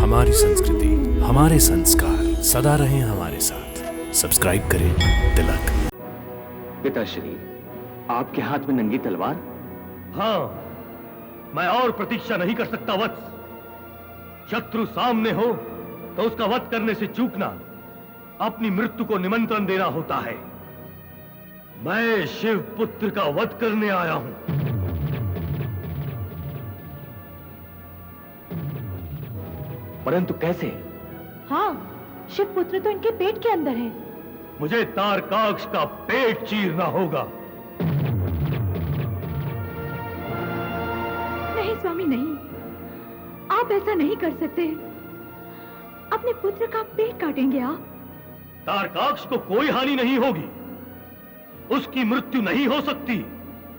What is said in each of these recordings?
हमारी संस्कृति, हमारे संस्कार सदा रहें हमारे साथ। सब्सक्राइब करें तिलक। पिताश्री, आपके हाथ में नंगी तलवार? हाँ, मैं और प्रतीक्षा नहीं कर सकता वत्स। शत्रु सामने हो तो उसका वध करने से चूकना अपनी मृत्यु को निमंत्रण देना होता है। मैं शिव पुत्र का वध करने आया हूं। परंतु कैसे? हाँ, शिव पुत्र तो इनके पेट के अंदर है। मुझे तारकाक्ष का पेट चीरना होगा। नहीं स्वामी, नहीं, आप ऐसा नहीं कर सकते। अपने पुत्र का पेट काटेंगे आप? तारकाक्ष को कोई हानि नहीं होगी, उसकी मृत्यु नहीं हो सकती।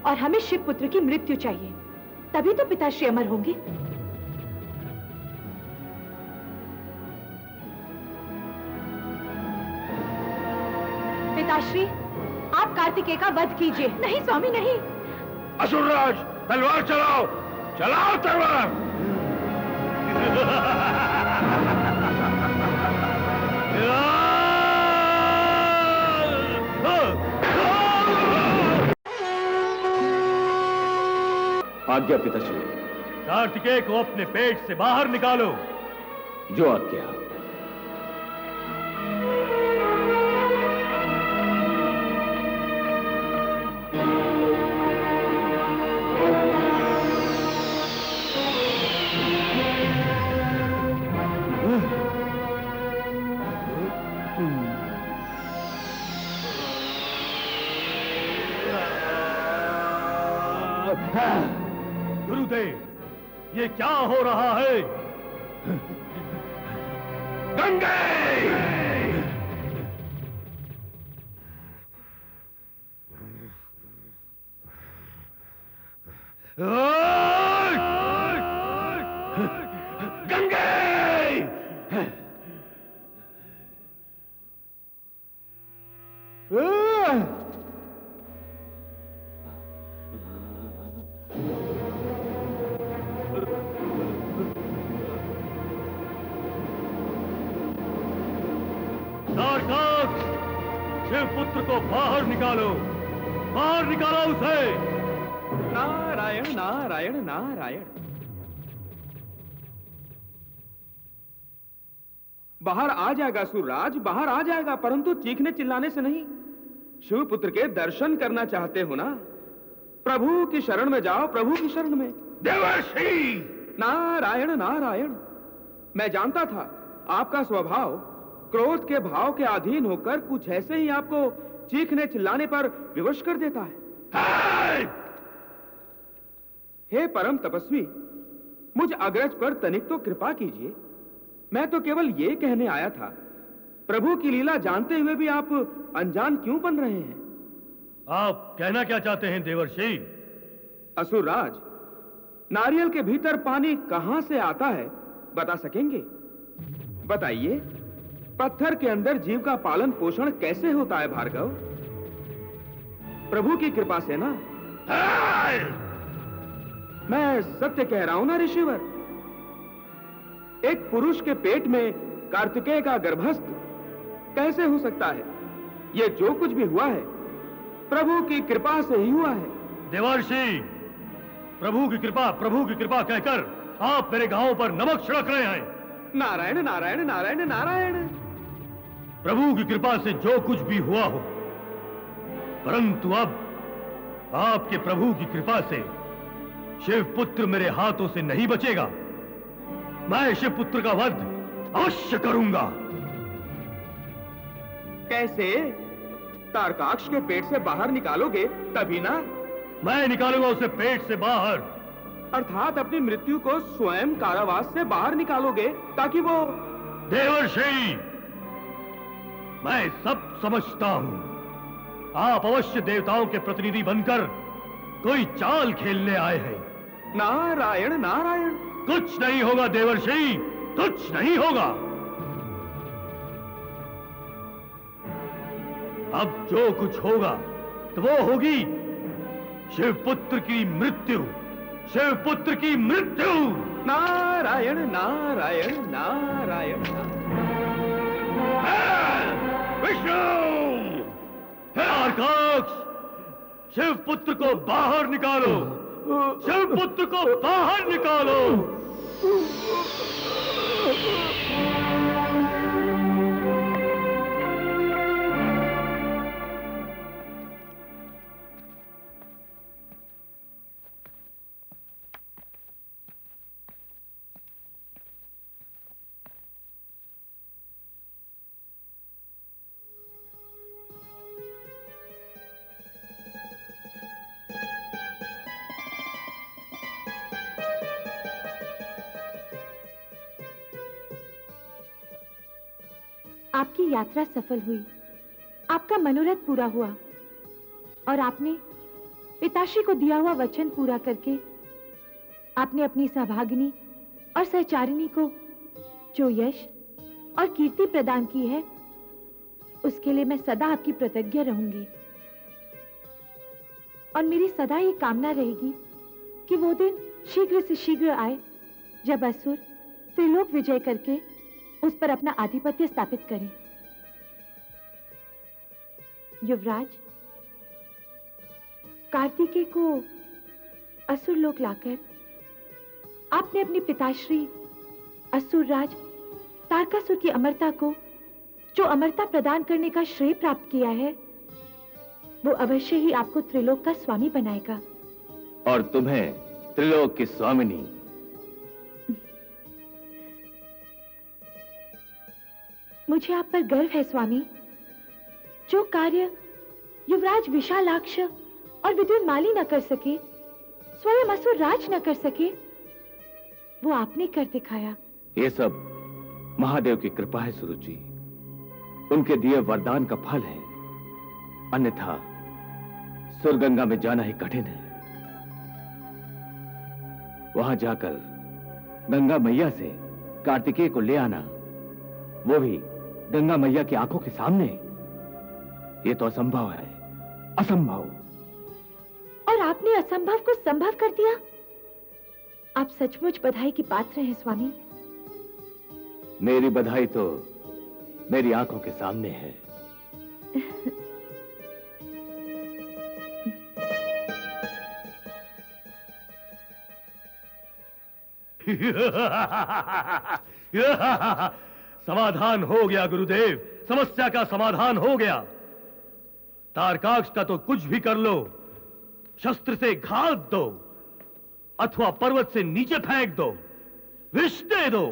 और हमें शिव पुत्र की मृत्यु चाहिए, तभी तो पिताश्री अमर होंगे। पिताश्री, आप कार्तिकेय का वध कीजिए। नहीं स्वामी, नहीं। असुरराज, तलवार चलाओ, चलाओ तलवार। आज्ञा पिताश्री। कार्तिकेय को अपने पेट से बाहर निकालो। जो आज्ञा। गुरुदेव, ये क्या हो रहा है? गंगे! तारकाक्ष, शिव पुत्र को बाहर निकालो, बाहर निकालो उसे। नारायण नारायण नारायण। बाहर आ जाएगा सूरराज, बाहर आ जाएगा, परंतु चीखने चिल्लाने से नहीं। शिव पुत्र के दर्शन करना चाहते हो ना? प्रभु की शरण में जाओ, प्रभु की शरण में। देवर्षि! नारायण नारायण। मैं जानता था आपका स्वभाव क्रोध के भाव के अधीन होकर कुछ ऐसे ही आपको चीखने चिल्लाने पर विवश कर देता है। हे परम तपस्वी, मुझ अग्रज पर तनिक तो कृपा कीजिए। मैं तो केवल ये कहने आया था, प्रभु की लीला जानते हुए भी आप अनजान क्यों बन रहे हैं? आप कहना क्या चाहते हैं देवर्षि? असुरराज, नारियल के भीतर पानी कहां से आता है, बता सकेंगे? बताइए, पत्थर के अंदर जीव का पालन पोषण कैसे होता है भार्गव? प्रभु की कृपा से ना। मैं सत्य कह रहा हूं ना ऋषिवर? एक पुरुष के पेट में कार्तिकेय का गर्भस्थ कैसे हो सकता है? ये जो कुछ भी हुआ है प्रभु की कृपा से ही हुआ है। देवर्षि, प्रभु की कृपा कहकर आप मेरे गांव पर नमक छिड़क रहे हैं। नारायण नारायण नारायण नारायण। प्रभु की कृपा से जो कुछ भी हुआ हो, परंतु अब आपके प्रभु की कृपा से शिव पुत्र मेरे हाथों से नहीं बचेगा। मैं शिव पुत्र का वध अवश्य करूंगा। कैसे? तारकाक्ष के पेट से बाहर निकालोगे तभी ना? मैं निकालूंगा उसे पेट से बाहर। अर्थात अपनी मृत्यु को स्वयं कारावास से बाहर निकालोगे ताकि वो। देवर्षि, मैं सब समझता हूं। आप अवश्य देवताओं के प्रतिनिधि बनकर कोई चाल खेलने आए हैं। नारायण नारायण। कुछ नहीं होगा देवर्षि, कुछ नहीं होगा। अब जो कुछ होगा तो वो होगी शिवपुत्र की मृत्यु, शिवपुत्र की मृत्यु। नारायण नारायण नारायण विष्णु! तारकाक्ष! शिव पुत्र को बाहर निकालो! शिव पुत्र को बाहर निकालो! आपकी यात्रा सफल हुई, आपका मनोरथ पूरा हुआ और आपने पिताश्री को दिया हुआ वचन पूरा करके आपने अपनी सहभागिनी और सहचारिणी को जो यश और कीर्ति प्रदान की है, उसके लिए मैं सदा आपकी कृतज्ञ रहूंगी। और मेरी सदा ये कामना रहेगी कि वो दिन शीघ्र से शीघ्र आए जब असुर त्रिलोक विजय करके उस पर अपना आधिपत्य स्थापित करें। युवराज, कार्तिकेय को असुर लोक लाकर आपने अपने पिताश्री असुरराज तारकासुर की अमरता को जो अमरता प्रदान करने का श्रेय प्राप्त किया है, वो अवश्य ही आपको त्रिलोक का स्वामी बनाएगा। और तुम्हें त्रिलोक की स्वामिनी। मुझे आप पर गर्व है स्वामी। जो कार्य युवराज विशालाक्ष और विद्युन्माली न कर सके, स्वयं असुरराज न कर सके, वो आपने कर दिखाया। ये सब महादेव की कृपा है सुरुचि, उनके दिए वरदान का फल है। अन्यथा सुरगंगा में जाना ही कठिन है। वहां जाकर गंगा मैया से कार्तिकेय को ले आना, वो भी गंगा मैया की आंखों के सामने, ये तो असंभव है, असंभव। और आपने असंभव को संभव कर दिया। आप सचमुच बधाई की पात्र हैं स्वामी। मेरी बधाई तो मेरी आंखों के सामने है। समाधान हो गया गुरुदेव, समस्या का समाधान हो गया। तारकाक्ष का तो कुछ भी कर लो, शस्त्र से घात दो अथवा पर्वत से नीचे फेंक दो, विष दे दो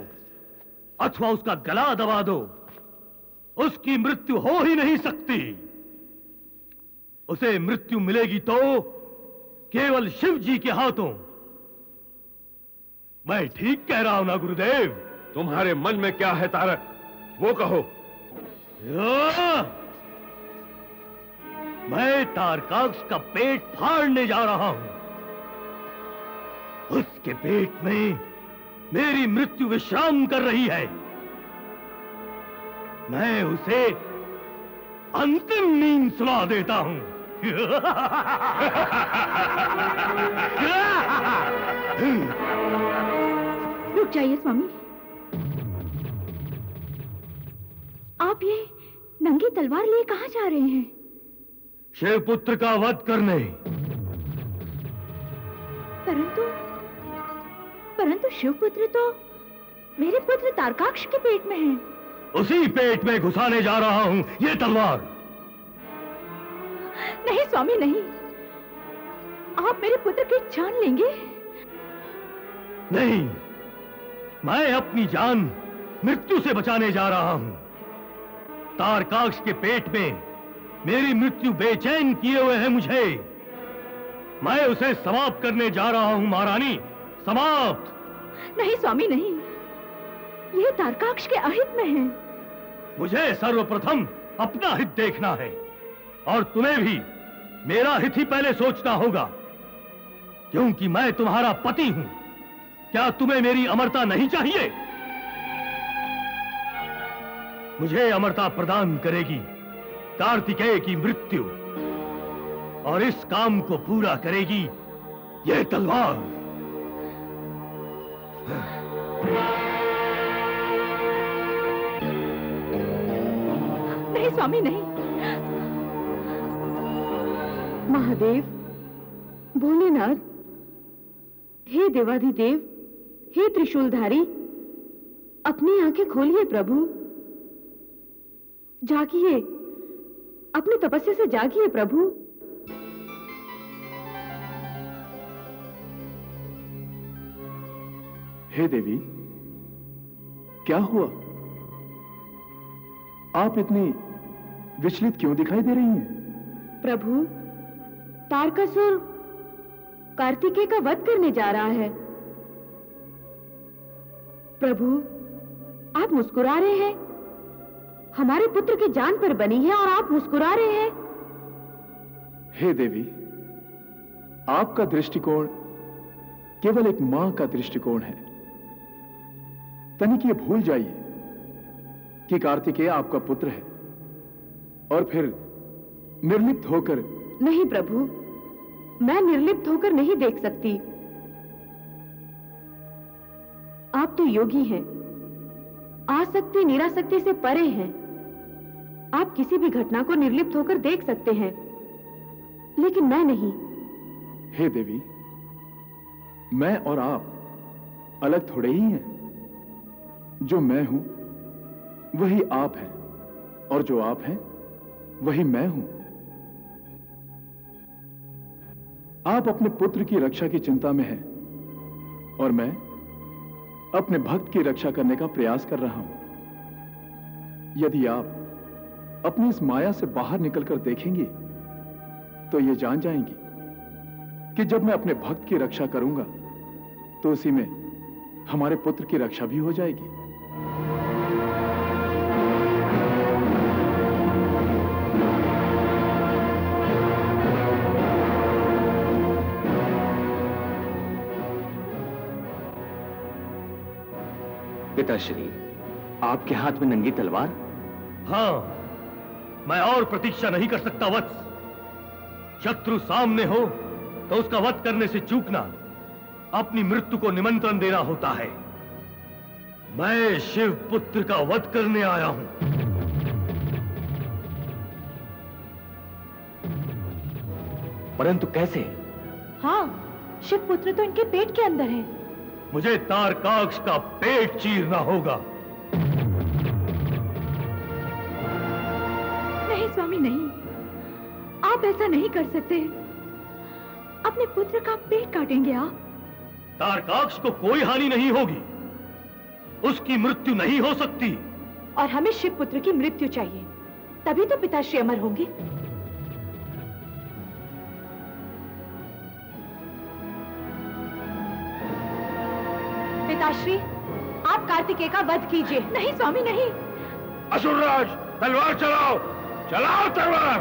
अथवा उसका गला दबा दो, उसकी मृत्यु हो ही नहीं सकती। उसे मृत्यु मिलेगी तो केवल शिव जी के हाथों। मैं ठीक कह रहा हूं ना गुरुदेव? तुम्हारे मन में क्या है तारक, वो कहो। मैं तारकाक्ष का पेट फाड़ने जा रहा हूं। उसके पेट में मेरी मृत्यु विश्राम कर रही है। मैं उसे अंतिम नींद सुला देता हूं। रुक जाइए स्वामी। आप ये नंगी तलवार लिए कहां जा रहे हैं? शिवपुत्र का वध करने। परंतु शिवपुत्र तो मेरे पुत्र तारकाक्ष के पेट में है। उसी पेट में घुसाने जा रहा हूं ये तलवार। नहीं स्वामी नहीं, आप मेरे पुत्र की जान लेंगे। नहीं, मैं अपनी जान मृत्यु से बचाने जा रहा हूं। तारकाक्ष के पेट में मेरी मृत्यु बेचैन किए हुए है मुझे। मैं उसे समाप्त करने जा रहा हूं महारानी, समाप्त। नहीं स्वामी नहीं, यह तारकाक्ष के अहित में है। मुझे सर्वप्रथम अपना हित देखना है और तुम्हें भी मेरा हित ही पहले सोचना होगा, क्योंकि मैं तुम्हारा पति हूं। क्या तुम्हें मेरी अमरता नहीं चाहिए? मुझे अमरता प्रदान करेगी कार्तिकेय की मृत्यु, और इस काम को पूरा करेगी यह तलवार। नहीं स्वामी नहीं। महादेव, भोलेनाथ, हे देवाधिदेव, हे त्रिशूलधारी, अपनी आंखें खोलिए प्रभु, जागिए, अपनी तपस्या से जागिए प्रभु। हे देवी, क्या हुआ? आप इतनी विचलित क्यों दिखाई दे रही हैं? प्रभु, तारकासुर कार्तिकेय का वध करने जा रहा है। प्रभु, आप मुस्कुरा रहे हैं। हमारे पुत्र की जान पर बनी है और आप मुस्कुरा रहे हैं। हे देवी, आपका दृष्टिकोण केवल एक मां का दृष्टिकोण है। तनिक ये भूल जाइए कि कार्तिकेय आपका पुत्र है और फिर निर्लिप्त होकर। नहीं प्रभु, मैं निर्लिप्त होकर नहीं देख सकती। आप तो योगी हैं, आसक्ति निरासक्ति से परे हैं। आप किसी भी घटना को निर्लिप्त होकर देख सकते हैं, लेकिन मैं नहीं। हे देवी, मैं और आप अलग थोड़े ही हैं। जो मैं हूं वही आप हैं और जो आप हैं वही मैं हूं। आप अपने पुत्र की रक्षा की चिंता में हैं और मैं अपने भक्त की रक्षा करने का प्रयास कर रहा हूं। यदि आप अपनी इस माया से बाहर निकलकर देखेंगी तो ये जान जाएंगी कि जब मैं अपने भक्त की रक्षा करूंगा तो उसी में हमारे पुत्र की रक्षा भी हो जाएगी। पिताश्री, आपके हाथ में नंगी तलवार? हाँ, मैं और प्रतीक्षा नहीं कर सकता वत्स। शत्रु सामने हो तो उसका वध करने से चूकना अपनी मृत्यु को निमंत्रण देना होता है। मैं शिव पुत्र का वध करने आया हूं। परंतु कैसे? हाँ, शिव पुत्र तो इनके पेट के अंदर है। मुझे तारकाक्ष का पेट चीरना होगा। नहीं स्वामी नहीं, आप ऐसा नहीं कर सकते। अपने पुत्र का पेट काटेंगे आप? तारकाक्ष को कोई हानि नहीं होगी, उसकी मृत्यु नहीं हो सकती। और हमें शिव पुत्र की मृत्यु चाहिए, तभी तो पिताश्री अमर होंगे। पिताश्री, आप कार्तिकेय का वध कीजिए। नहीं स्वामी नहीं। असुरराज, तलवार चलाओ, चलाओ तलवार।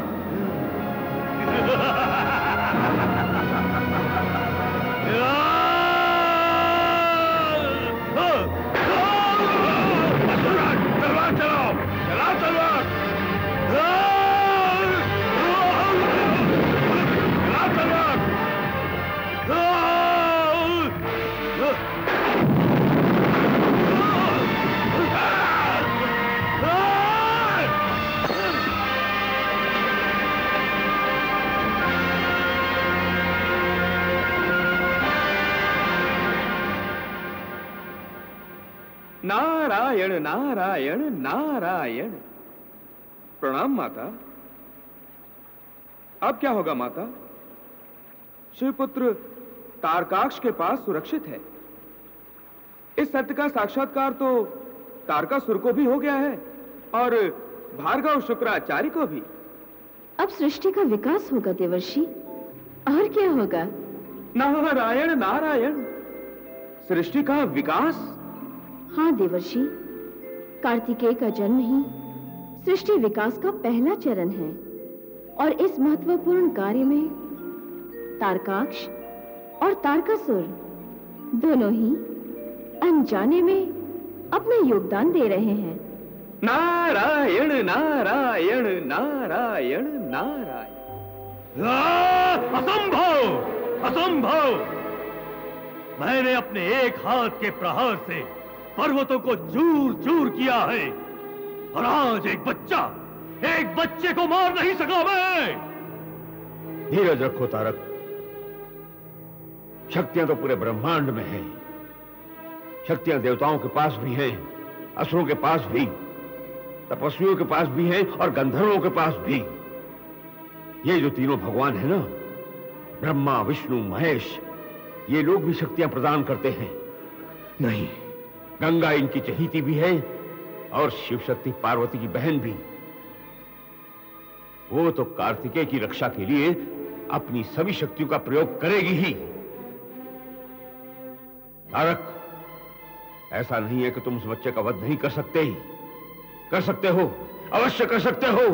असुरराज, तलवार चलाओ, चलाओ तलवार। चलाओ तलवार। नारायण नारायण नारायण। प्रणाम माता। अब क्या होगा माता? शिवपुत्र तारकाक्ष के पास सुरक्षित है। इस सत्य का साक्षात्कार तो तारकासुर को भी हो गया है और भार्गव शुक्राचार्य को भी। अब सृष्टि का विकास होगा देवर्षि, और क्या होगा? नारायण नारायण। सृष्टि का विकास? हाँ देवर्षि, कार्तिकेय का जन्म ही सृष्टि विकास का पहला चरण है और इस महत्वपूर्ण कार्य में तारकाक्ष और तारकासुर दोनों ही अनजाने में अपना योगदान दे रहे हैं। नारायण नारायण नारायण नारायण। असंभव, असंभव। मैंने अपने एक हाथ के प्रहार से पर्वतों को चूर चूर किया है और आज एक बच्चा एक बच्चे को मार नहीं सका मैं। धीरज रखो तारक। शक्तियां तो पूरे ब्रह्मांड में हैं। शक्तियां देवताओं के पास भी हैं, असुरों के पास भी, तपस्वियों के पास भी हैं और गंधर्वों के पास भी। ये जो तीनों भगवान हैं ना, ब्रह्मा, विष्णु, महेश, ये लोग भी शक्तियां प्रदान करते हैं। नहीं, गंगा इनकी चहेती भी है और शिव शक्ति पार्वती की बहन भी। वो तो कार्तिकेय की रक्षा के लिए अपनी सभी शक्तियों का प्रयोग करेगी ही। तारक, ऐसा नहीं है कि तुम उस बच्चे का वध नहीं कर सकते ही। कर सकते हो, अवश्य कर सकते हो,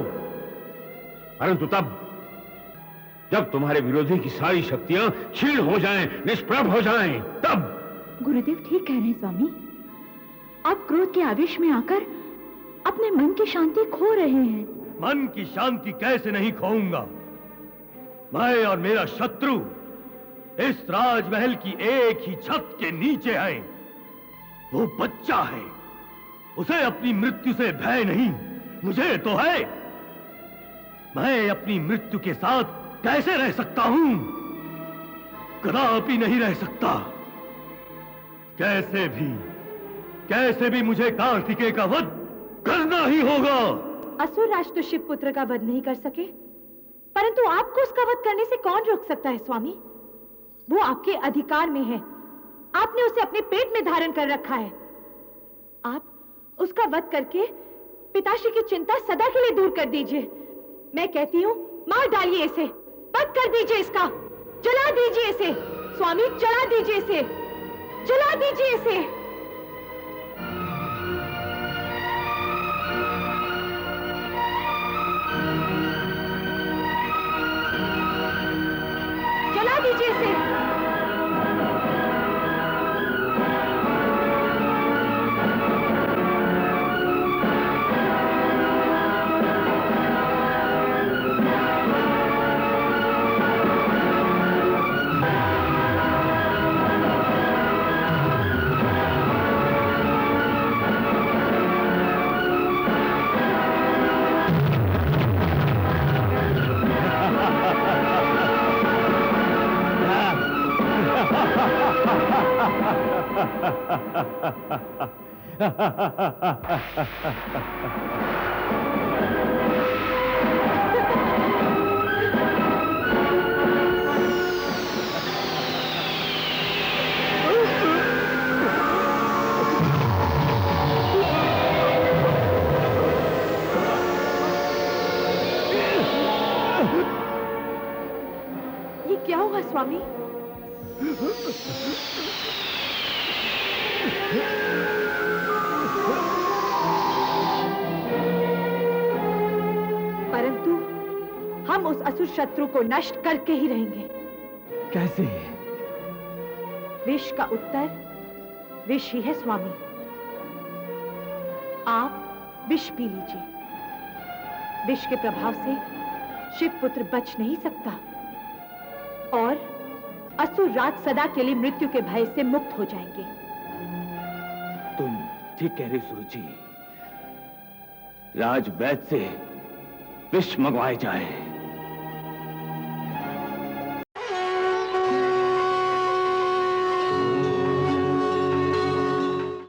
परंतु तब जब तुम्हारे विरोधी की सारी शक्तियां क्षीण हो जाएं, निष्प्रभ हो जाएं, तब। गुरुदेव ठीक कह रहे हैं स्वामी। आप क्रोध के आवेश में आकर अपने मन की शांति खो रहे हैं। मन की शांति कैसे नहीं खोऊंगा? मैं और मेरा शत्रु इस राजमहल की एक ही छत के नीचे है। वो बच्चा है, उसे अपनी मृत्यु से भय नहीं, मुझे तो है। मैं अपनी मृत्यु के साथ कैसे रह सकता हूं? कदापि नहीं रह सकता। कैसे भी मुझे कार्तिकेय का वध करना ही होगा। असुर राज तो शिव पुत्र का वध नहीं कर सके, परंतु आपको उसका वध करने से कौन रोक सकता है स्वामी? वो आपके अधिकार में है। आपने उसे अपने पेट में धारण कर रखा है। आप उसका वध करके पिताश्री की चिंता सदा के लिए दूर कर दीजिए। मैं कहती हूँ, मार डालिए इसे, वध कर दीजिए इसका, जला दीजिए इसे। स्वामी, जला दीजिए इसे, जला दीजिए इसे। जला दीजिए इसे। ये क्या हुआ स्वामी? परंतु हम उस असुर शत्रु को नष्ट करके ही रहेंगे। कैसे? विष का उत्तर विष ही है स्वामी। आप विष पी लीजिए। विष के प्रभाव से शिव पुत्र बच नहीं सकता और असुर राज सदा के लिए मृत्यु के भय से मुक्त हो जाएंगे। तुम ठीक कह रही सुरुचि। राज वैद्य से विष मंगवाए जाए।